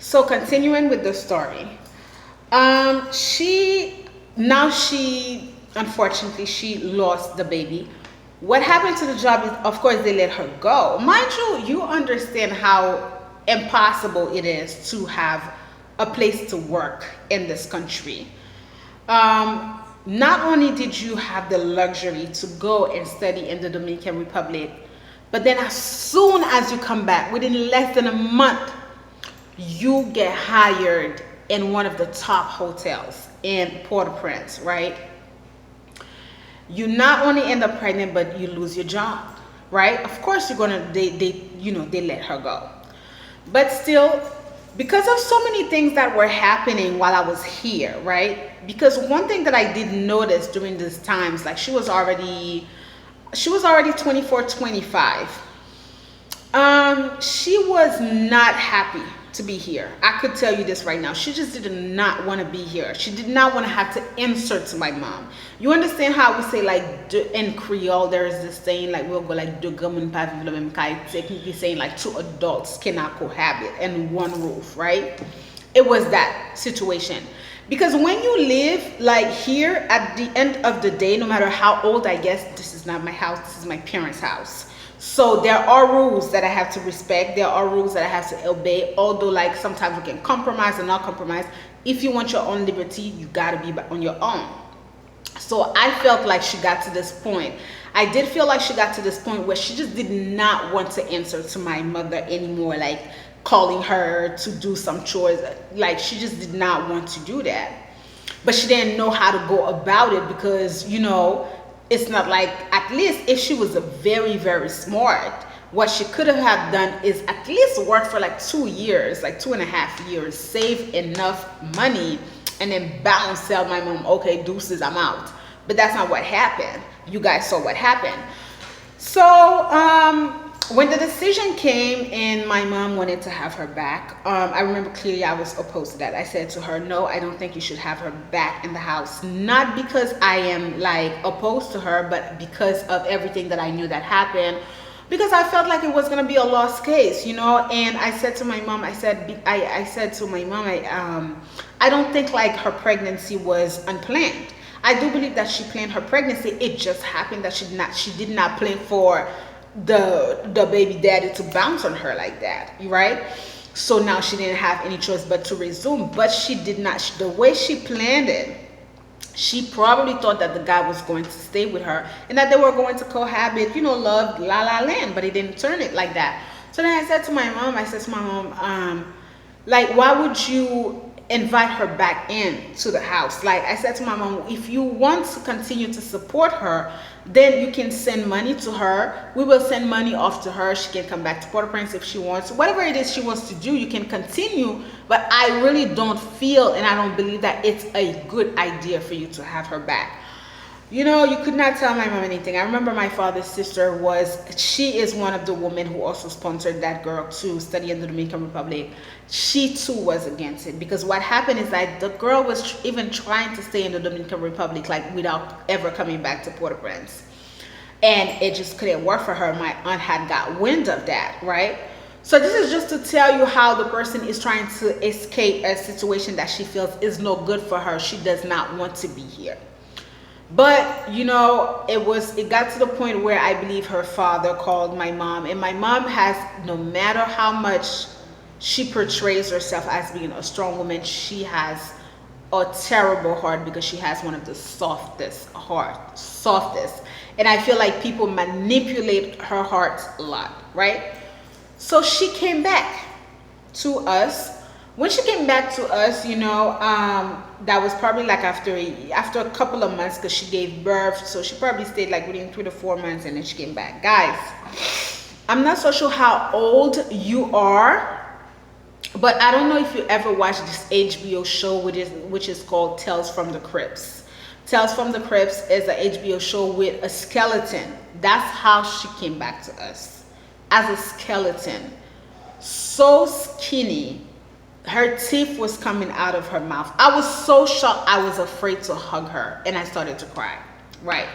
So continuing with the story, she unfortunately she lost the baby. What happened to the job is, of course, they let her go. Mind you, you understand how impossible it is to have a place to work in this country. Not only did you have the luxury to go and study in the Dominican Republic, but then as soon as you come back, within less than a month, you get hired in one of the top hotels in Port-au-Prince, right? You not only end up pregnant, but you lose your job, right? Of course, you're gonna they let her go, but still, because of so many things that were happening while I was here, right? Because one thing that I did notice during these times, like she was already 24, 25. She was not happy to be here. I could tell you this right now. She just did not want to be here. She did not want to have to answer to my mom. You understand how we say, like, in Creole, there is this saying, like, we'll go like, technically saying, like, two adults cannot cohabit in one roof, right? It was that situation. Because when you live like here, at the end of the day, no matter how old I get, this is not my house, this is my parents' house. So there are rules that I have to respect. There are rules that I have to obey. Although, like, sometimes we can compromise and not compromise. If you want your own liberty, you gotta be on your own. So I felt like she got to this point. I did feel like she got to this point where she just did not want to answer to my mother anymore, like calling her to do some chores. Like, she just did not want to do that. But she didn't know how to go about it because, it's not like, at least if she was a very, very smart, what she could have done is at least work for like 2 years, like 2.5 years, save enough money, and then bounce, tell my mom, okay, deuces, I'm out. But that's not what happened. You guys saw what happened. So when the decision came and my mom wanted to have her back, I remember clearly I was opposed to that. I said to her, no, I don't think you should have her back in the house. Not because I am like opposed to her, but because of everything that I knew that happened. Because I felt like it was gonna be a lost case, And I said to my mom, I said to my mom, I don't think like her pregnancy was unplanned. I do believe that she planned her pregnancy. It just happened that she did not plan for the baby daddy to bounce on her like that, right? So now she didn't have any choice but to resume. But she did not. The way she planned it, she probably thought that the guy was going to stay with her and that they were going to cohabit, love, la la land. But he didn't turn it like that. So then I said to my mom, like, why would you invite her back in to the house? Like, I said to my mom, if you want to continue to support her, then you can send money to her. We will send money off to her. She can come back to Port-au-Prince if she wants. Whatever it is she wants to do, you can continue. But I really don't feel and I don't believe that it's a good idea for you to have her back. You could not tell my mom anything. I remember my father's sister she is one of the women who also sponsored that girl to study in the Dominican Republic. She too was against it because what happened is that the girl was even trying to stay in the Dominican Republic, like, without ever coming back to Port-au-Prince. And it just couldn't work for her. My aunt had got wind of that, right? So this is just to tell you how the person is trying to escape a situation that she feels is no good for her. She does not want to be here. But it got to the point where I believe her father called my mom, and my mom has, no matter how much she portrays herself as being a strong woman, she has a terrible heart because she has one of the softest. And I feel like people manipulate her heart a lot, right? So she came back to us. When she came back to us, that was probably like after a couple of months because she gave birth. So she probably stayed like within 3 to 4 months and then she came back. Guys, I'm not so sure how old you are, but I don't know if you ever watched this HBO show which is called Tales from the Crypts. Tales from the Crypts is an HBO show with a skeleton. That's how she came back to us, as a skeleton. So skinny. Her teeth was coming out of her mouth. I was so shocked. I was afraid to hug her and I started to cry, right?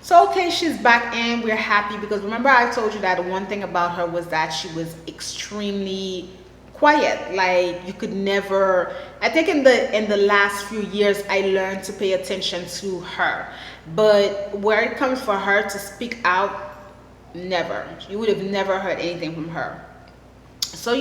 So, okay, she's back in. We're happy because remember I told you that one thing about her was that she was extremely quiet. Like you could never. I think in the last few years I learned to pay attention to her, but where it comes for her to speak out, never. You would have never heard anything from her. So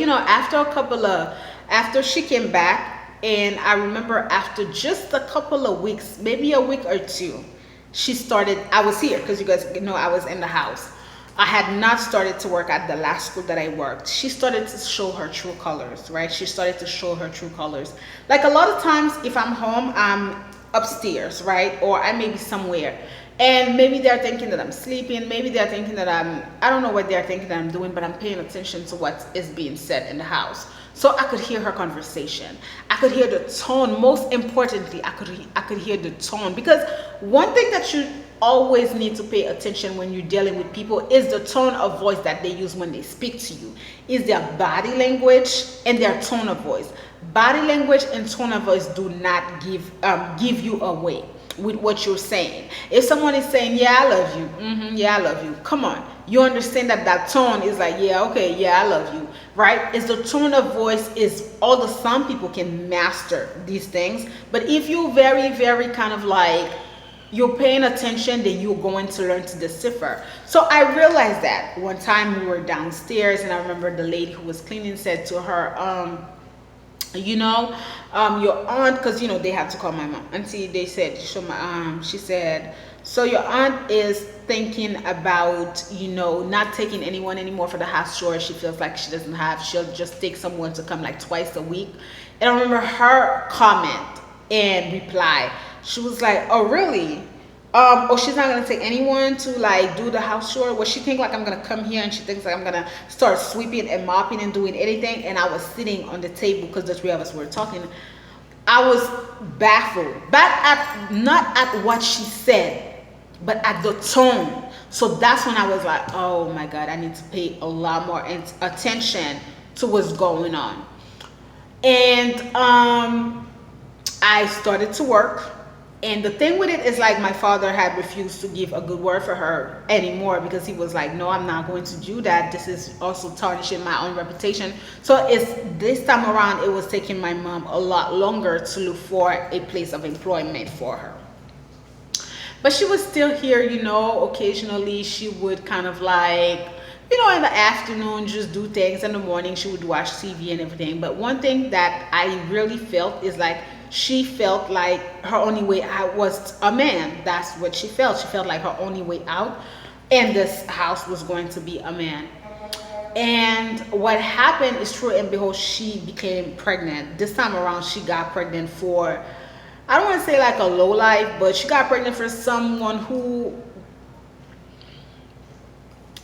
after she came back, and I remember after just a couple of weeks, maybe a week or two, she started. I was here because you guys know I was in the house. I had not started to work at the last school that I worked. She started to show her true colors, right? She started to show her true colors. Like a lot of times, if I'm home, I'm upstairs, right? Or I may be somewhere. And maybe they're thinking that I'm sleeping. Maybe they're thinking that I don't know what they're thinking that I'm doing, but I'm paying attention to what is being said in the house. So I could hear her conversation. I could hear the tone. Most importantly, I could hear the tone. Because one thing that you always need to pay attention when you're dealing with people is the tone of voice that they use when they speak to you. Is their body language and their tone of voice. Body language and tone of voice do not give you away with what you're saying. If someone is saying, yeah, I love you, yeah, I love you, come on, you understand that tone is like, yeah, okay, yeah, I love you, right? It's the tone of voice. Is although some people can master these things, but if you're very, very kind of like you're paying attention, then you're going to learn to decipher. So I realized that one time we were downstairs, and I remember the lady who was cleaning said to her, your aunt, because they have to call my mom auntie. They said, she said, so your aunt is thinking about not taking anyone anymore for the house chores. She feels like she'll just take someone to come like twice a week. And I remember her comment and reply. She was like, oh really? Or she's not gonna take anyone to like do the house chore. Well, she think like I'm gonna come here and she thinks like I'm gonna start sweeping and mopping and doing anything. And I was sitting on the table because the three of us were talking. I was baffled, not at what she said, but at the tone. So that's when I was like, oh my God, I need to pay a lot more attention to what's going on. And I started to work. And the thing with it is like my father had refused to give a good word for her anymore, because he was like, no, I'm not going to do that. This is also tarnishing my own reputation. So it's this time around, it was taking my mom a lot longer to look for a place of employment for her. But she was still here, occasionally she would kind of like, in the afternoon, just do things. In the morning, she would watch TV and everything. But one thing that I really felt is like, she felt like her only way out was a man. That's what she felt. She felt like her only way out in this house was going to be a man. And what happened is true and behold, she became pregnant. This time around, she got pregnant for, I don't want to say like a low life, but she got pregnant for someone who,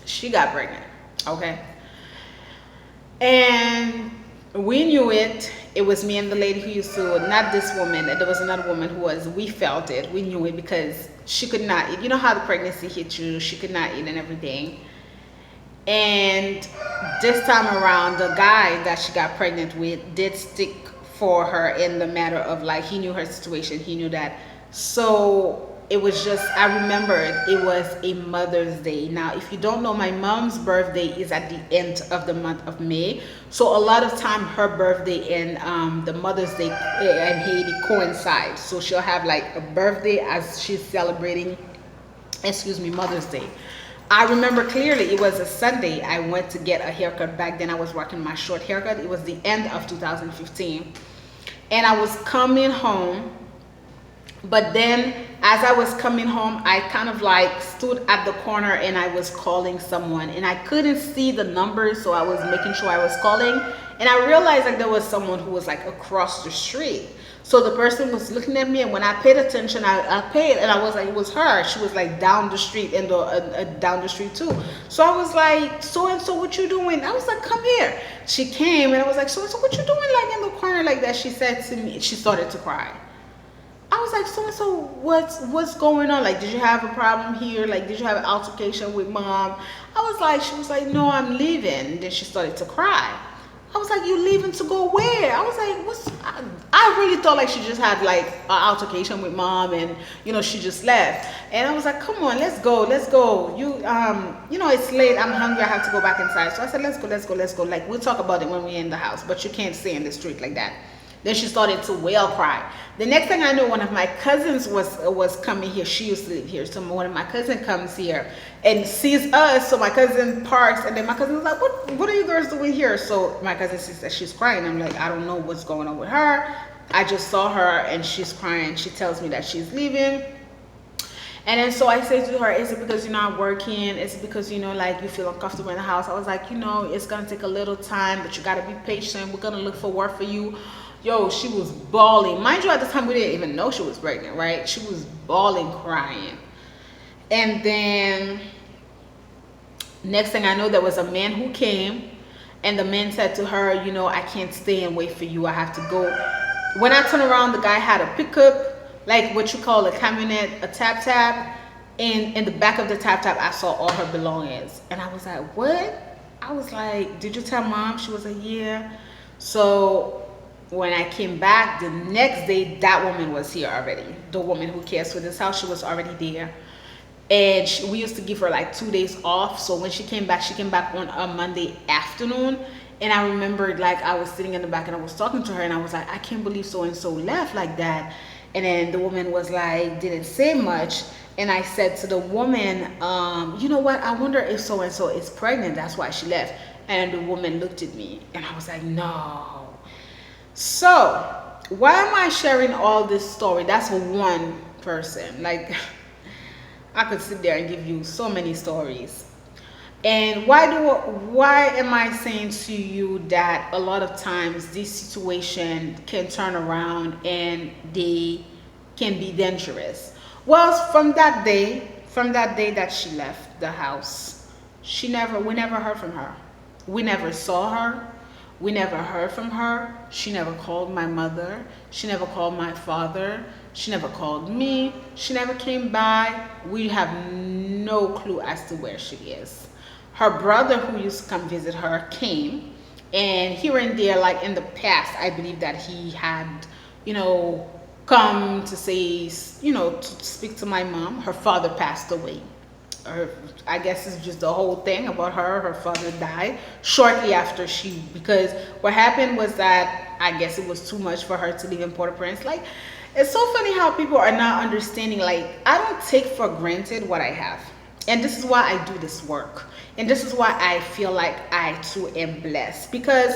she got pregnant, okay? And we knew it. It was me and the lady who used to, not this woman, there was another woman we felt it. We knew it because she could not eat. You know how the pregnancy hit you, she could not eat and everything. And this time around, the guy that she got pregnant with did stick for her in the matter of like, he knew her situation, he knew that. So it was just, I remembered it was a Mother's Day. Now, if you don't know, my mom's birthday is at the end of the month of May. So a lot of time her birthday and the Mother's Day in Haiti coincide. So she'll have like a birthday as she's celebrating, Mother's Day. I remember clearly it was a Sunday. I went to get a haircut. Back then I was rocking my short haircut. It was the end of 2015. And I was coming home. But then as I was coming home, I kind of like stood at the corner and I was calling someone. And I couldn't see the numbers, so I was making sure I was calling. And I realized like there was someone who was like across the street. So the person was looking at me, and when I paid attention, I paid, and I was like, it was her. She was like down the street, and down the street too. So I was like, so and so, what you doing? I was like, come here. She came, and I was like, so and so, what you doing like in the corner like that? She said to me, she started to cry. I was like, so and so, what's going on? Like, did you have a problem here? Like, did you have an altercation with mom? I was like, she was like, no, I'm leaving. And then she started to cry. I was like, you leaving to go where? I was like, I really thought like she just had like an altercation with mom, and she just left. And I was like, come on, let's go, let's go. It's late, I'm hungry, I have to go back inside. So I said, let's go, let's go, let's go. Like, we'll talk about it when we're in the house, but you can't stay in the street like that. Then she started to wail cry. The next thing I know, one of my cousins was coming here. She used to live here. So one of my cousins comes here and sees us. So my cousin parks, and then my cousin was like, what are you girls doing here? So my cousin sees that she's crying. I'm like, I don't know what's going on with her. I just saw her and she's crying. She tells me that she's leaving. And then so I say to her, is it because you're not working? Is it because, like you feel uncomfortable in the house? I was like, it's going to take a little time, but you got to be patient. We're going to look for work for you. Yo, she was bawling. Mind you, at the time we didn't even know she was pregnant, right? She was bawling, crying. And then next thing I know, there was a man who came, and the man said to her, I can't stay and wait for you. I have to go. When I turned around, the guy had a pickup, like what you call a camionette, a tap. And in the back of the tap, I saw all her belongings. And I was like, what? I was like, did you tell mom? She was like, yeah. So when I came back the next day, that woman was here already. The woman who cares for this house, she was already there. And we used to give her like 2 days off. So when she came back on a Monday afternoon. And I remembered, like, I was sitting in the back and I was talking to her, and I was like, I can't believe so and so left like that. And then the woman was like, didn't say much. And I said to the woman, you know what, I wonder if so and so is pregnant, that's why she left. And the woman looked at me and I was like, no. So why am I sharing all this story? That's one person. Like, I could sit there and give you so many stories. And why am I saying to you that a lot of times this situation can turn around and they can be dangerous? Well, from that day that she left the house, we never heard from her. We never saw her. We never heard from her. She never called my mother. She never called my father. She never called me. She never came by. We have no clue as to where she is. Her brother, who used to come visit her, came, and here and there, like in the past, I believe that he had, come to say, to speak to my mom. Her father passed away. I guess it's just the whole thing about her. Her father died shortly after because what happened was that I guess it was too much for her to live in Port-au-Prince. Like, it's so funny how people are not understanding. Like, I don't take for granted what I have. And this is why I do this work. And this is why I feel like I too am blessed. Because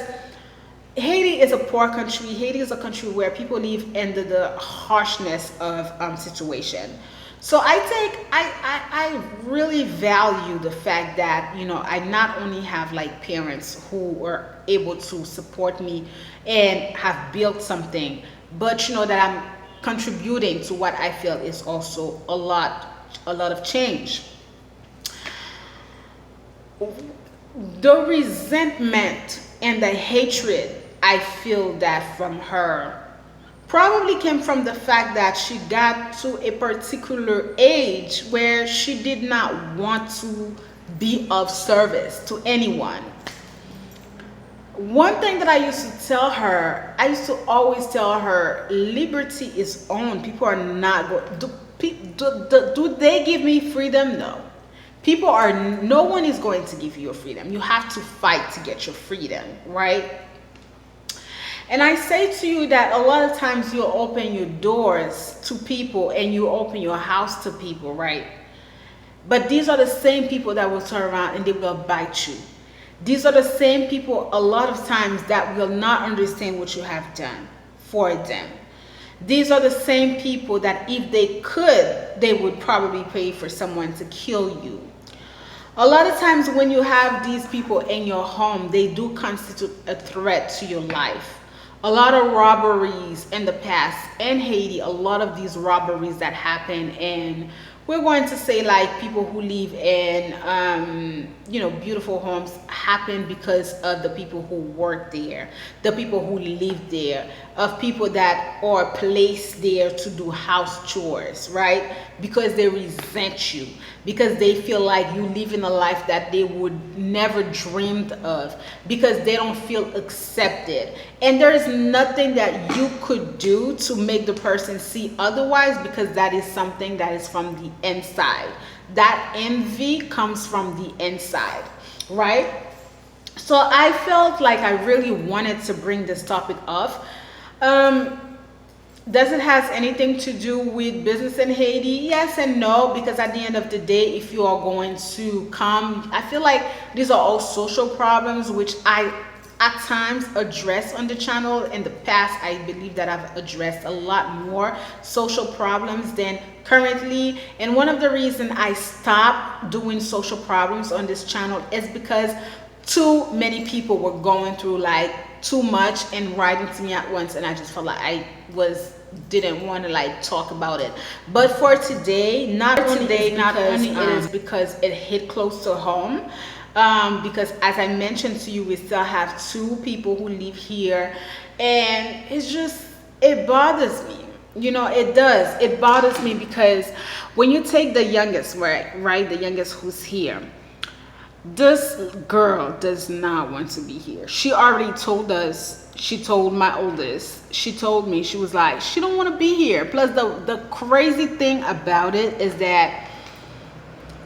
Haiti is a poor country. Haiti is a country where people live under the harshness of situation. So I really value the fact that, I not only have like parents who were able to support me and have built something, but that I'm contributing to what I feel is also a lot of change. The resentment and the hatred I feel that from her probably came from the fact that she got to a particular age where she did not want to be of service to anyone. One thing that I used to tell her, I used to always tell her, liberty is owned. People are not going. Do they give me freedom? No. No one is going to give you your freedom. You have to fight to get your freedom, right? And I say to you that a lot of times you'll open your doors to people and you open your house to people, right? But these are the same people that will turn around and they will bite you. These are the same people a lot of times that will not understand what you have done for them. These are the same people that if they could, they would probably pay for someone to kill you. A lot of times when you have these people in your home, they do constitute a threat to your life. A lot of robberies in the past in Haiti, a lot of these robberies that happen, and we're going to say like people who live in beautiful homes happen because of the people who work there, the people who live there, of people that are placed there to do house chores, right? Because they resent you, because they feel like you live in a life that they would never dreamed of, because they don't feel accepted. And there is nothing that you could do to make the person see otherwise, because that is something that is from the inside. That envy comes from the inside, right? So I felt like I really wanted to bring this topic up. Does it has anything to do with business in Haiti? Yes and no, because at the end of the day, if you are going to come, I feel like these are all social problems, which I at times address on the channel. In the past, I believe that I've addressed a lot more social problems than currently. And one of the reasons I stopped doing social problems on this channel is because too many people were going through like too much and writing to me at once, and I just felt like I didn't want to like talk about it. But for today, not only it is because it hit close to home, because as I mentioned to you, we still have 2 people who live here, and it bothers me. It bothers me, because when you take the youngest, right, the youngest who's here, this girl does not want to be here. She already told us, she told my oldest, she told me, she was like, she don't want to be here. Plus the crazy thing about it is that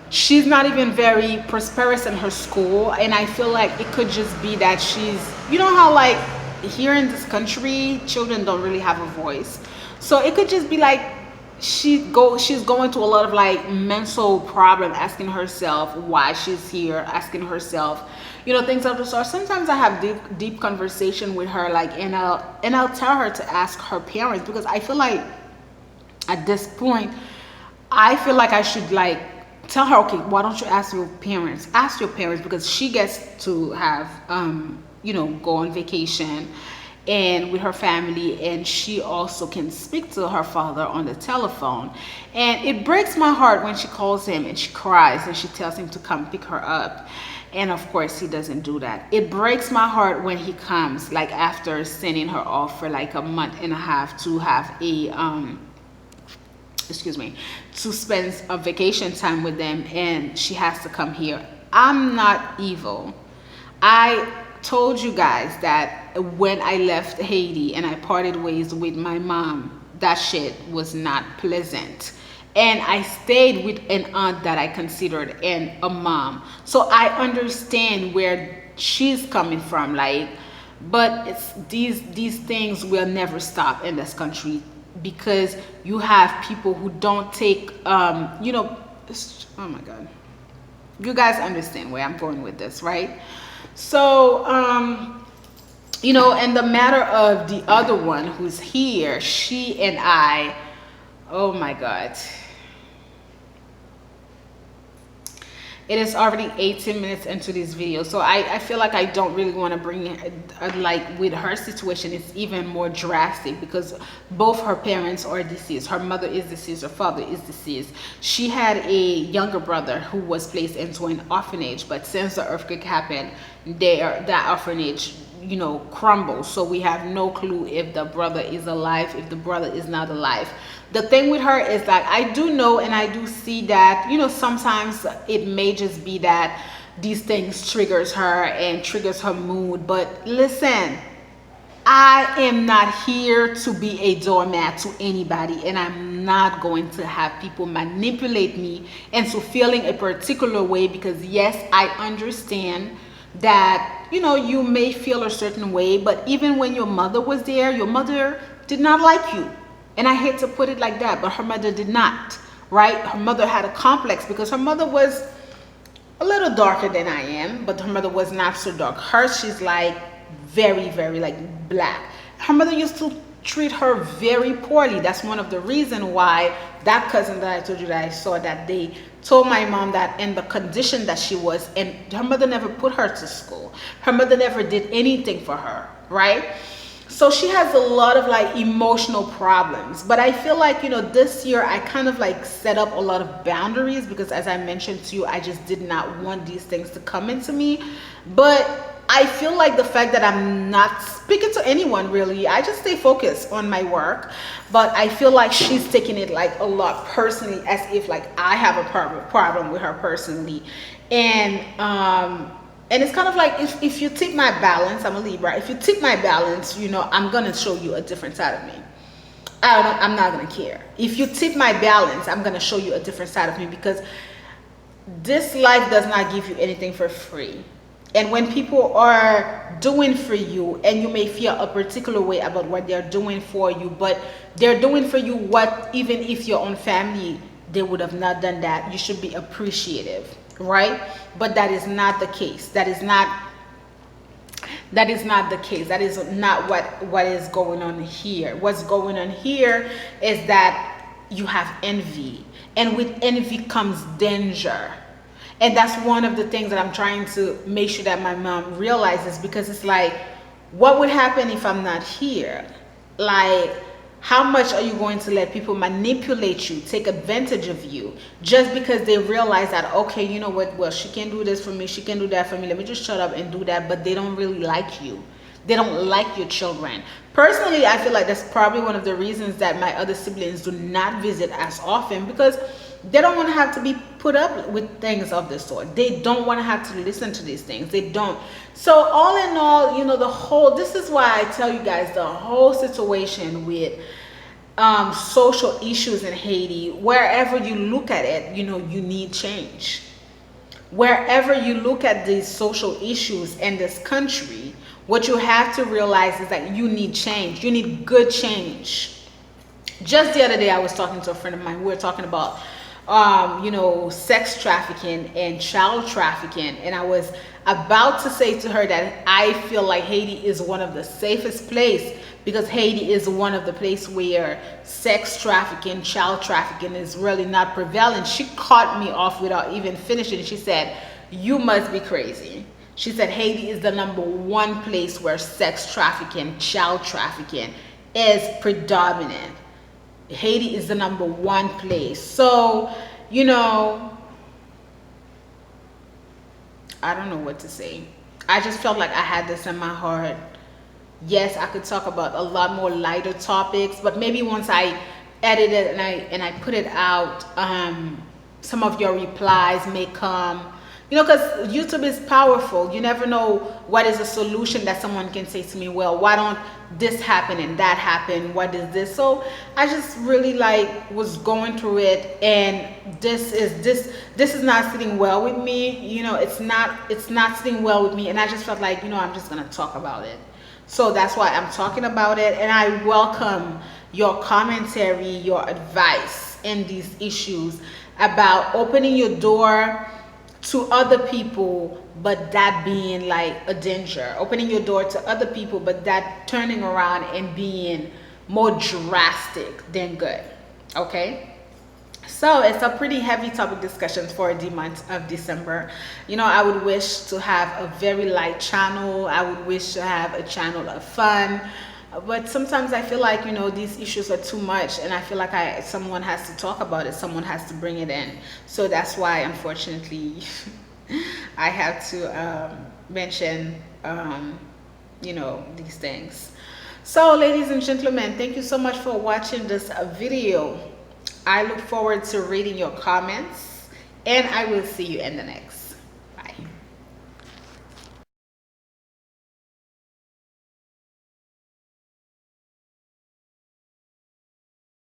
she's not even very prosperous in her school, and I feel like it could just be that she's, how like here in this country children don't really have a voice, so it could just be like she's going through a lot of like mental problem, asking herself why she's here, asking herself things of the sort. Sometimes I have deep conversation with her, like, and I'll tell her to ask her parents, because I feel like at this point I feel like I should like tell her, okay, why don't you ask your parents, because she gets to have go on vacation and with her family, and she also can speak to her father on the telephone. And it breaks my heart when she calls him and she cries and she tells him to come pick her up, and of course he doesn't do that. It breaks my heart when he comes, like after sending her off for like a month and a half to have a to spend a vacation time with them, and she has to come here. I'm not evil. I told you guys that when I left Haiti and I parted ways with my mom, that shit was not pleasant. And I stayed with an aunt that I considered a mom. So I understand where she's coming from, like, but it's these things will never stop in this country, because you have people who don't take oh my god, you guys understand where I'm going with this, right? So and the matter of the other one who's here, she and I, oh my god, it is already 18 minutes into this video, so I feel like I don't really want to bring it, like with her situation it's even more drastic, because both her parents are deceased. Her mother is deceased, her father is deceased. She had a younger brother who was placed into an orphanage, but since the earthquake happened, that orphanage crumbled, so we have no clue if the brother is alive, if the brother is not alive. The thing with her is that I do know and I do see that sometimes it may just be that these things triggers her and triggers her mood. But listen, I am not here to be a doormat to anybody, and I'm not going to have people manipulate me into feeling a particular way, because yes, I understand that you may feel a certain way, but even when your mother was there, your mother did not like you. And I hate to put it like that, but her mother did not, right? Her mother had a complex because her mother was a little darker than I am, but her mother was not so dark. She's like very, very like black. Her mother used to treat her very poorly. That's one of the reasons why that cousin that I told you that I saw, that they told my mom that in the condition that she was, and her mother never put her to school. Her mother never did anything for her, right? So she has a lot of like emotional problems, but I feel like, this year I kind of like set up a lot of boundaries because, as I mentioned to you, I just did not want these things to come into me. But I feel like the fact that I'm not speaking to anyone really, I just stay focused on my work. But I feel like she's taking it like a lot personally, as if like I have a problem with her personally. And it's kind of like, if you take my balance, I'm a Libra. If you take my balance, I'm gonna show you a different side of me. I'm not gonna care. If you tip my balance, I'm gonna show you a different side of me, because this life does not give you anything for free. And when people are doing for you, and you may feel a particular way about what they're doing for you, but they're doing for you what, even if your own family, they would have not done that, you should be appreciative, right? But that is not the case. That is not the case. That is not what is going on here. What's going on here is that you have envy, and with envy comes danger. And that's one of the things that I'm trying to make sure that my mom realizes, because it's like, what would happen if I'm not here? Like, how much are you going to let people manipulate you, take advantage of you, just because they realize that, okay, you know what, well, she can do this for me, she can do that for me, let me just shut up and do that. But they don't really like you. They don't like your children. Personally, I feel like that's probably one of the reasons that my other siblings do not visit as often, because they don't want to have to be put up with things of this sort. They don't want to have to listen to these things. They don't. So all in all, this is why I tell you guys, the whole situation with social issues in Haiti, wherever you look at it, you need change. Wherever you look at these social issues in this country, what you have to realize is that you need change. You need good change. Just the other day, I was talking to a friend of mine. We were talking about sex trafficking and child trafficking, and I was about to say to her that I feel like Haiti is one of the safest place, because Haiti is one of the places where sex trafficking, child trafficking is really not prevalent. She caught me off without even finishing. She said, "You must be crazy." She said Haiti is the #1 place where sex trafficking, child trafficking is predominant. Haiti is the #1 place. So, I don't know what to say. I just felt like I had this in my heart. Yes, I could talk about a lot more lighter topics, but maybe once I edit it and I put it out, some of your replies may come. Because YouTube is powerful. You never know what is a solution that someone can say to me. Well, why don't this happen and that happen? What is this? So I just really was going through it, and this is not sitting well with me. It's not sitting well with me, and I just felt like, I'm just gonna talk about it. So that's why I'm talking about it, and I welcome your commentary, your advice in these issues about opening your door to other people, but that being like a danger. Opening your door to other people, but that turning around and being more drastic than good. Okay? So it's a pretty heavy topic discussion for the month of December. I would wish to have a very light channel. I would wish to have a channel of fun. But sometimes I feel like, these issues are too much, and I feel like someone has to talk about it. Someone has to bring it in. So that's why, unfortunately, I have to mention, these things. So, ladies and gentlemen, thank you so much for watching this video. I look forward to reading your comments, and I will see you in the next.